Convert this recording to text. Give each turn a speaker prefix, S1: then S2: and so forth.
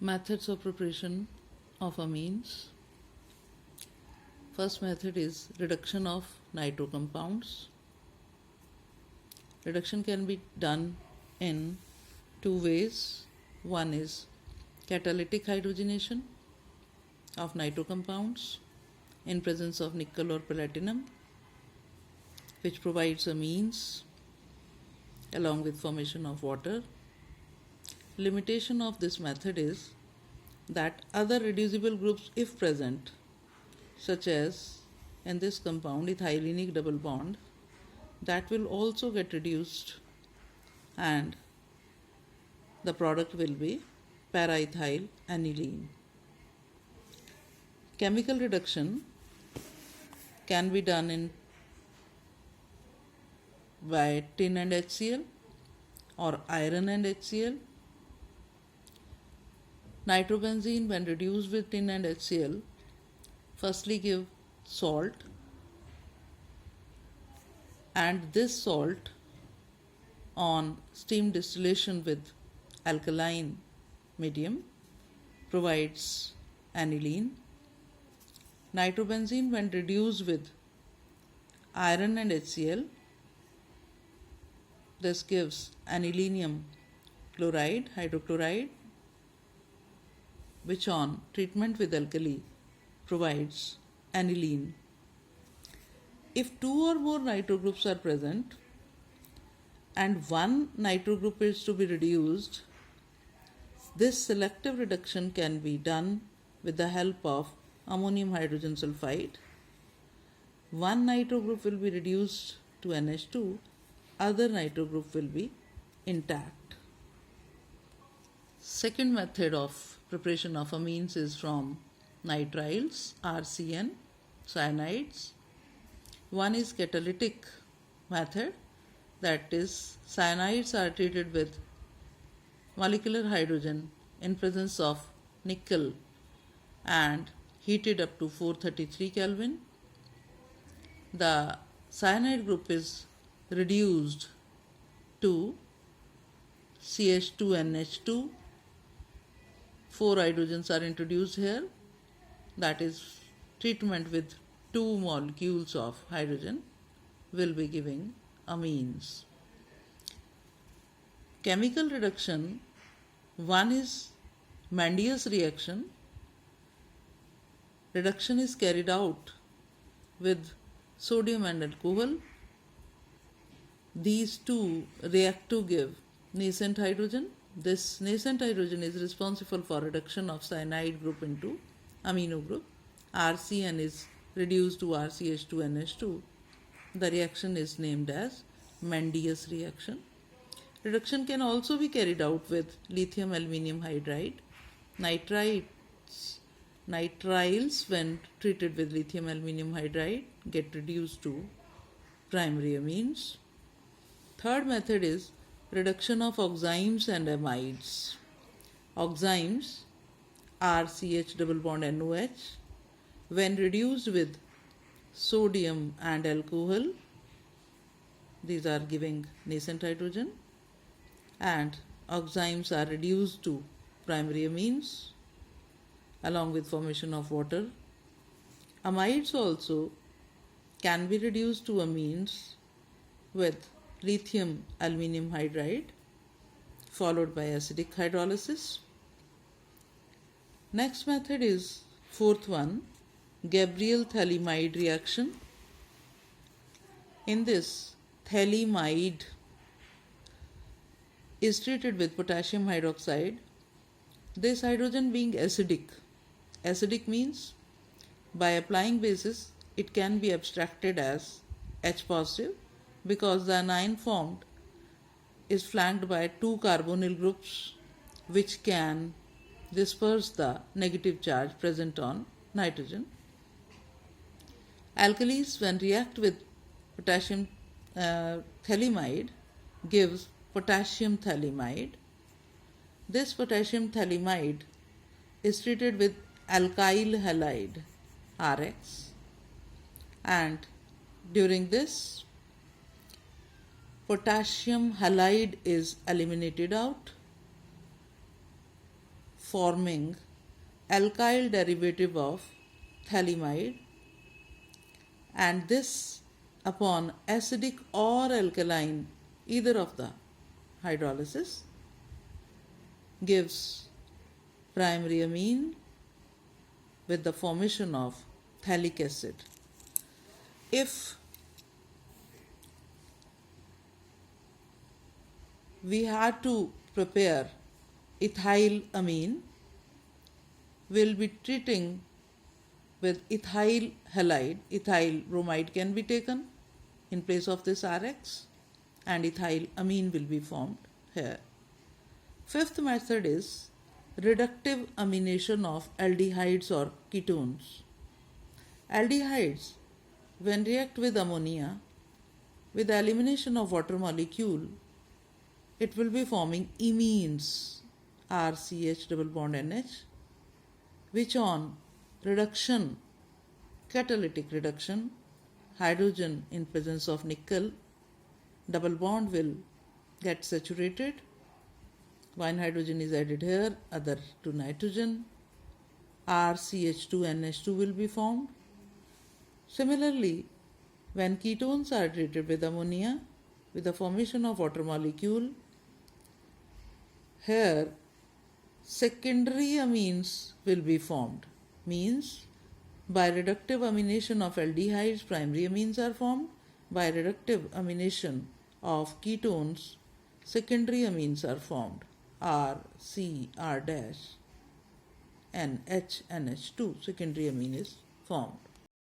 S1: Methods of preparation of amines. First method is reduction of nitro compounds. Reduction can be done in two ways. One is catalytic hydrogenation of nitro compounds in presence of nickel or platinum, which provides amines along with formation of water. Limitation of this method is that other reducible groups, if present, such as in this compound ethylenic double bond, that will also get reduced and the product will be para-ethyl aniline. Chemical reduction can be done by tin and HCl or iron and HCl. Nitrobenzene, when reduced with tin and HCl, firstly give salt, and this salt on steam distillation with alkaline medium provides aniline. Nitrobenzene, when reduced with iron and HCl, this gives anilinium chloride, hydrochloride, which on treatment with alkali provides aniline. If two or more nitro groups are present and one nitro group is to be reduced, this selective reduction can be done with the help of ammonium hydrogen sulfide. One nitro group will be reduced to NH2, other nitro group will be intact. Second method of preparation of amines is from nitriles, RCN, cyanides. One is catalytic method, that is cyanides are treated with molecular hydrogen in presence of nickel and heated up to 433 Kelvin. The cyanide group is reduced to CH2NH2. 4 hydrogens are introduced here, that is treatment with 2 molecules of hydrogen will be giving amines. Chemical reduction, one is Mendius reaction. Reduction is carried out with sodium and alcohol. These two react to give nascent hydrogen. This nascent hydrogen is responsible for reduction of cyanide group into amino group. RCN is reduced to RCH2NH2. The reaction is named as Mendius reaction. Reduction can also be carried out with lithium aluminium hydride. Nitriles, when treated with lithium aluminium hydride, get reduced to primary amines. Third method is reduction of oximes and amides. Oximes are CH double bond NOH. When reduced with sodium and alcohol, these are giving nascent hydrogen, and oximes are reduced to primary amines along with formation of water. Amides also can be reduced to amines with lithium aluminium hydride followed by acidic hydrolysis. Next method is fourth one, Gabriel phthalimide reaction. In this, phthalimide is treated with potassium hydroxide. This hydrogen being acidic. Acidic means by applying basis it can be abstracted as H positive because the anion formed is flanked by 2 carbonyl groups which can disperse the negative charge present on nitrogen. Alkalis, when react with potassium phthalimide, gives potassium phthalimide. This potassium phthalimide is treated with alkyl halide RX, and during this potassium halide is eliminated out, forming alkyl derivative of phthalimide, and this upon acidic or alkaline, either of the hydrolysis, gives primary amine with the formation of phthalic acid. If we had to prepare ethyl amine, we'll be treating with ethyl halide. Ethyl bromide can be taken in place of this RX, and ethyl amine will be formed here. Fifth method is reductive amination of aldehydes or ketones. Aldehydes, when react with ammonia, with the elimination of water molecule, it will be forming imines, RCH double bond NH, which on reduction, catalytic reduction, hydrogen in presence of nickel, double bond will get saturated. One hydrogen is added here, other to nitrogen. RCH2NH2 will be formed. Similarly, when ketones are treated with ammonia, with the formation of water molecule, here secondary amines will be formed. Means by reductive amination of aldehydes, primary amines are formed. By reductive amination of ketones, secondary amines are formed. R, C, R dash, and H, NH2, secondary amine is formed.